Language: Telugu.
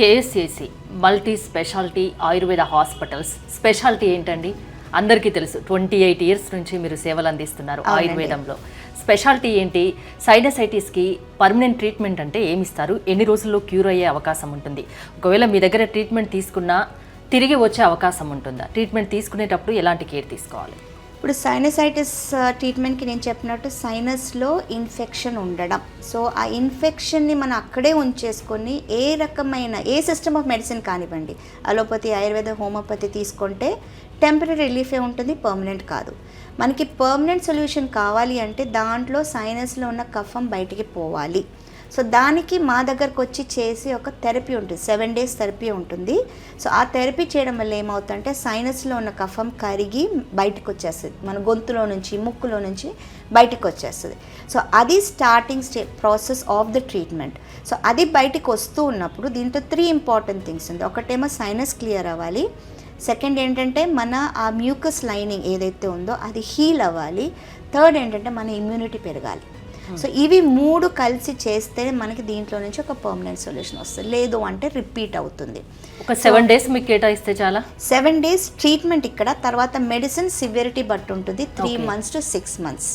KSAC multi speciality Ayurveda hospitals speciality ఏంటండి? అందరికీ తెలుసు, 28 ఇయర్స్ నుంచి మీరు సేవలు అందిస్తున్నారు ఆయుర్వేదంలో. స్పెషాలిటీ ఏంటి? సైనసైటిస్కి పర్మనెంట్ ట్రీట్మెంట్ అంటే ఏమిస్తారు? ఎన్ని రోజుల్లో క్యూర్ అయ్యే అవకాశం ఉంటుంది? ఒకవేళ మీ దగ్గర ట్రీట్మెంట్ తీసుకున్నా తిరిగి వచ్చే అవకాశం ఉంటుందా? ట్రీట్మెంట్ తీసుకునేటప్పుడు ఎలాంటి కేర్ తీసుకోవాలి? ఇప్పుడు సైనసైటిస్ ట్రీట్మెంట్కి నేను చెప్పినట్టు సైనస్లో ఇన్ఫెక్షన్ ఉండడం, సో ఆ ఇన్ఫెక్షన్ని మనం అక్కడే ఉంచేసుకొని ఏ సిస్టమ్ ఆఫ్ మెడిసిన్ కానివ్వండి, అలోపతి, ఆయుర్వేద, హోమియోపతి తీసుకుంటే టెంపరీ రిలీఫే ఉంటుంది, పర్మనెంట్ కాదు. మనకి పర్మనెంట్ సొల్యూషన్ కావాలి అంటే దాంట్లో సైనస్లో ఉన్న కఫం బయటికి పోవాలి. సో దానికి మా దగ్గరకు వచ్చి చేసి ఒక థెరపీ ఉంటుంది, 7 days థెరపీ ఉంటుంది. సో ఆ థెరపీ చేయడం వల్ల ఏమవుతుందంటే సైనస్లో ఉన్న కఫం కరిగి బయటకు వచ్చేస్తుంది, మన గొంతులో నుంచి, ముక్కులో నుంచి బయటకు వచ్చేస్తుంది. సో అది starting process of the treatment. So అది బయటకు వస్తూ ఉన్నప్పుడు దీంట్లో 3 ఇంపార్టెంట్ థింగ్స్ ఉంది. ఒకటేమో సైనస్ క్లియర్ అవ్వాలి, సెకండ్ ఏంటంటే మన ఆ మ్యూకస్ లైనింగ్ ఏదైతే ఉందో అది హీల్ అవ్వాలి, థర్డ్ ఏంటంటే మన ఇమ్యూనిటీ పెరగాలి. సో ఇవి 3 కలిసి చేస్తే మనకి దీంట్లో నుంచి ఒక పర్మనెంట్ సొల్యూషన్ వస్తుంది. లేదు అంటే రిపీట్ అవుతుంది. ఒక 7 days మీకు కేటాయిస్తే చాలా. 7 days ట్రీట్మెంట్ ఇక్కడ, తర్వాత మెడిసిన్ సివియరిటీ బట్టి ఉంటుంది, 3 months to 6 months.